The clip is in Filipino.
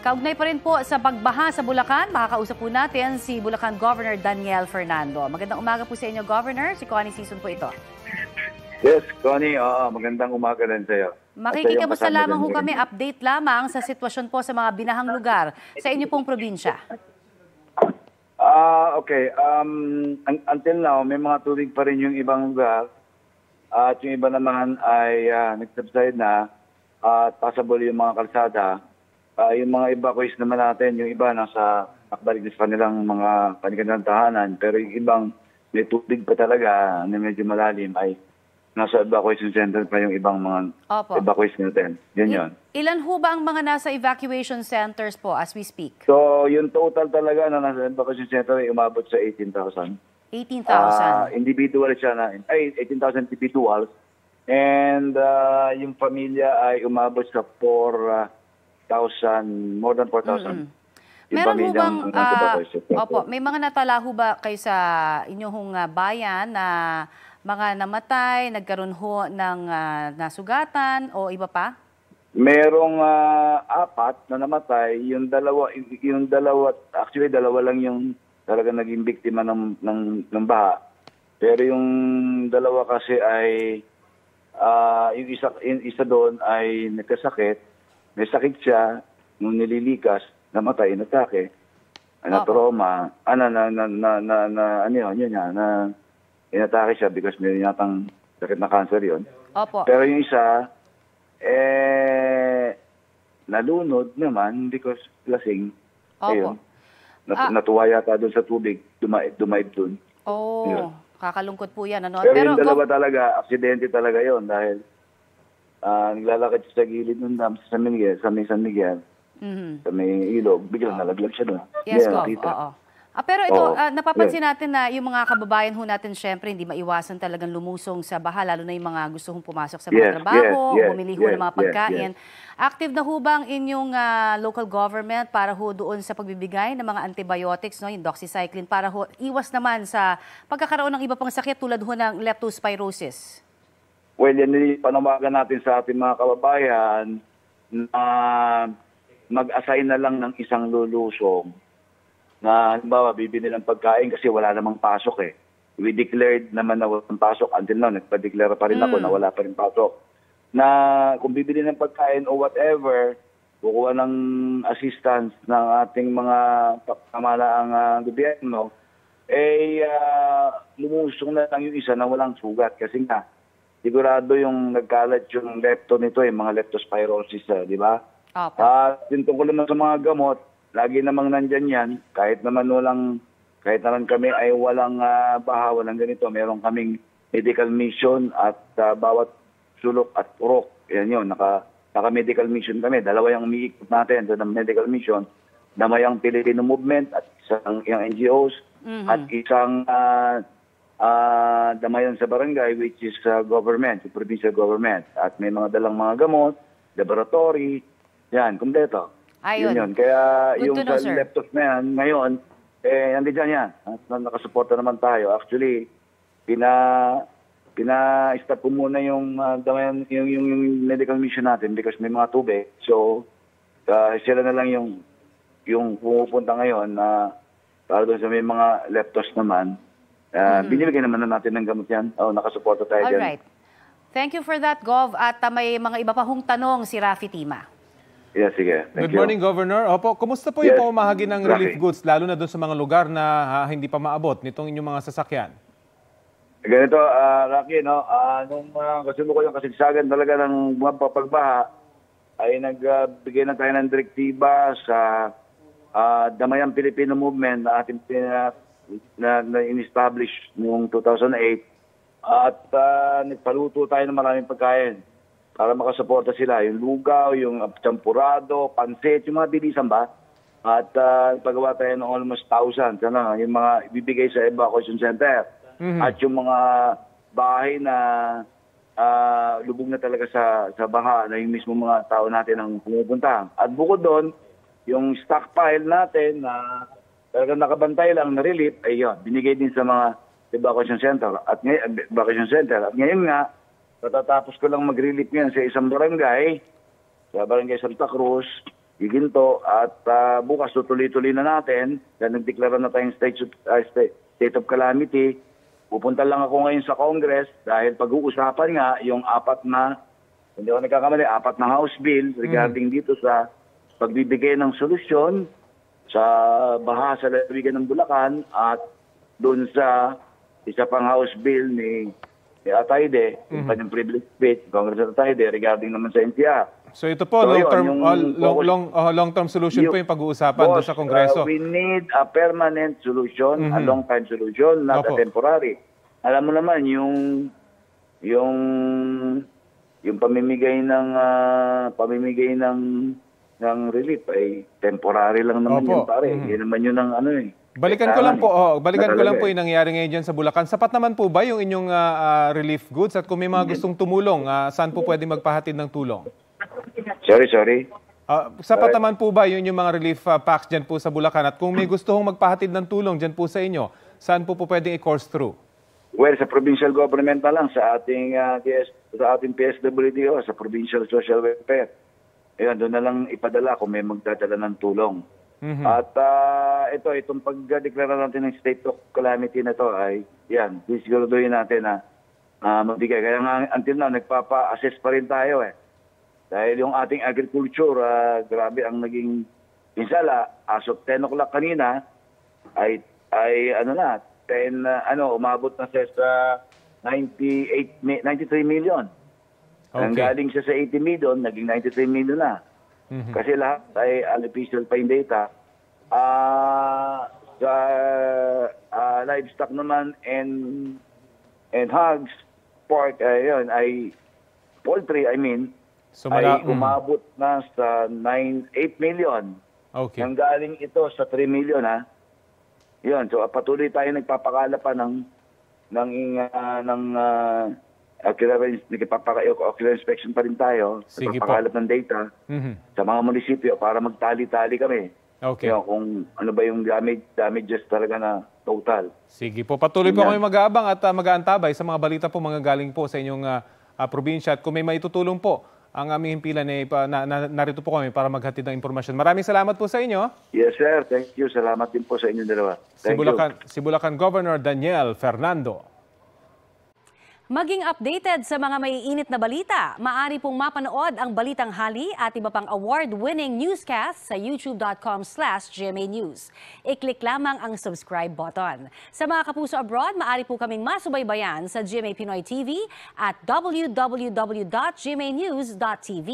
Kaugnay pa rin po sa pagbaha sa Bulacan, makakausap po natin si Bulacan Governor Daniel Fernando. Magandang umaga po sa inyo, Governor. Si Connie Season po ito. Yes, Connie, magandang umaga rin sa iyo. Makikimusta lamang ho kami, update lamang sa sitwasyon po sa mga binahang lugar sa inyo pong probinsya. Okay. Until now, may mga tubig pa rin yung ibang lugar. At yung iba naman ay nag-subside na at possible yung mga kalsada. Yung mga evacuees naman natin, yung iba nasa nakabalik sa kanilang mga kanilang tahanan. Pero yung ibang may tubig pa talaga na medyo malalim ay nasa evacuation center pa yung ibang mga evacuees natin. Yun. Ilan ho ba ang mga nasa evacuation centers po as we speak? So, yung total talaga na nasa evacuation center ay umabot sa 18,000. 18,000? Individual siya na, 18,000 individuals. And yung pamilya ay umabot sa 4,000, more than 4,000. Meron ho bang, may mga natala ho ba kayo sa inyong bayan na mga namatay, nagkaroon ho ng nasugatan o iba pa? Merong 4 na namatay. Yung dalawa, actually dalawa lang yung talaga naging biktima ng baha. Pero yung dalawa kasi ay, yung isa doon ay nagkasakit. May sakit siya, nung nililikas, namatay, inatake, na-trauma, inatake siya because may yatang sakit na cancer yun. Opo. Pero yung isa, nalunod naman because lasing. Opo. Natuwa yata doon sa tubig, dumaib doon. Kakalungkot po yan. Ano? Pero yung dalawa talaga, aksidente talaga yon dahil naglalakad siya sa gilid ng dam sa San Miguel, sa may ilog, biglang nalaglag siya doon. Yes, oo. Pero ito, napapansin natin na yung mga kababayan ho natin, syempre, hindi maiwasan talagang lumusong sa baha, lalo na yung mga gusto hong pumasok sa mga trabaho, bumili ho ng mga pagkain. Active na ho ba ang inyong local government para ho doon sa pagbibigay ng mga antibiotics, no, yung doxycycline, para ho iwas naman sa pagkakaroon ng iba pang sakit tulad ho ng leptospirosis? Well, yan yung panawagan natin sa ating mga kababayan na mag-assign na lang ng isang lulusong na halimbawa bibili ng pagkain kasi wala namang pasok eh. We declared naman na walang pasok. Until now, nagpa-declare pa rin ako na wala pa rin pasok. Na kung bibili ng pagkain o whatever, kukuha ng assistance ng ating mga pamalaang gobyerno, lumusong na lang yung isa na walang sugat. Kasi nga, sigurado yung nagkalat yung lepto nito, yung mga leptospirosis, di ba? At tungkol naman sa mga gamot, lagi namang nandyan yan, kahit naman kami ay walang baha, walang ganito, meron kaming medical mission at bawat sulok at purok. Yan yun, naka-medical mission kami. Dalawa yung umiikot natin doon ng medical mission. Damayang Filipino Movement at isang yung NGOs at isang damayan sa barangay which is government, provincial government. At may mga dalang mga gamot, laboratory, yan, kumpleto. Ayun. Yun. Kaya Good yung sa leptos na yan, ngayon, nandiyan yan. Nakasuporta naman tayo. Actually, pina-stop po muna yung medical mission natin because may mga tubig. So, sila na lang yung pumupunta ngayon na para doon sa may mga leptos naman. Binibigyan naman na natin ng gamot yan. Nakasuporta tayo dyan. Alright. Thank you for that, Gov. At may mga iba pa hong tanong si Rafi Tima. Yeah, sige. Good morning, Governor. Opo, kumusta po yung pamahagi ng relief goods, lalo na doon sa mga lugar na hindi pa maabot nitong inyong mga sasakyan? Ganito, Rocky, no? Nung kasunod ko yung kasigsagan talaga ng mga pagbaha, ay nagbigay na tayo ng direktiba sa Damayang Filipino Movement na ating na in-establish noong 2008 at nagpaluto tayo ng maraming pagkain para makasuporta sila. Yung lugaw, yung champurado, pansit, yung mga bilisan ba? At pagawa tayo ng almost 1,000. Yung mga ibibigay sa evacuation center. At yung mga bahay na lubog na talaga sa baha na yung mismo mga tao natin ang pumupunta. At bukod doon, yung stockpile natin na talagang nakabantay lang na relief, ay yun, binigay din sa mga evacuation center. At ngayon nga, patatapos ko lang mag-relief ngayon sa isang barangay, sa barangay Santa Cruz, giginto at bukas tutuloy-tuloy na natin dahil nagdeklara na tayong state of calamity. Pupunta lang ako ngayon sa Congress dahil pag-uusapan nga yung apat na House bill regarding dito sa pagbibigay ng solusyon sa baha sa lalawigan ng Bulacan at doon sa isa pang House bill ni Atayde, yung kanyang privilege speech, Congressman Atayde, regarding naman sa NCR. So ito po, long-term solution po yung pag-uusapan doon sa Kongreso. We need a permanent solution, a long-time solution, not a temporary. Alam mo naman, yung pamimigay ng relief ay temporary lang naman yun, pare. Yun naman yun ang Balikan ko lang po yung nangyari ngayon dyan sa Bulacan. Sapat naman po ba yung inyong relief goods? At kung may mga gustong tumulong, saan po pwede magpahatid ng tulong? Sorry. Sapat naman po ba yung mga relief packs dyan po sa Bulacan? At kung may gusto hong magpahatid ng tulong dyan po sa inyo, saan po pwedeng i-course through? Well, sa provincial government na lang, sa ating PSWDO, sa Provincial Social Welfare. Ayan, doon na lang ipadala kung may magdadala ng tulong. At itong pagdeklara natin ng state of calamity na to ay, yan, sisiguraduhin natin na magbigay. Kaya nga, until now, nagpapa-assess pa rin tayo Dahil yung ating agriculture, grabe ang naging pinsala. As of 10 o'clock kanina, ay umabot na siya sa 93 million. Ang galing siya sa 80 million, naging 93 million na. Kasi lahat ay unofficial pa yung data. Sa livestock naman and hogs, pork, poultry, so, ay umabot na sa 8 million. Ang galing ito sa 3 million, Yun, so patuloy tayo nagpapakala pa ng ocular inspection pa rin tayo. Nagpapakalap ng data sa mga munisipyo para magtali-tali kami. Yun, kung ano ba yung damages talaga na total. Sige po, patuloy po kami mag-aabang at mag-aantabay sa mga balita po mga galing po sa inyong probinsya. At kung may maitutulong po, ang aming himpilan narito po kami para maghatid ng impormasyon. Maraming salamat po sa inyo. Yes, sir. Thank you. Salamat din po sa inyong dalawa. Si Bulacan Governor Daniel Fernando. Maging updated sa mga maiinit na balita. Maaari pong mapanood ang Balitang Hali at iba pang award-winning newscast sa youtube.com/GMA News. I-click lamang ang subscribe button. Sa mga kapuso abroad, maaari po kaming masubaybayan sa GMA Pinoy TV at www.gmanews.tv.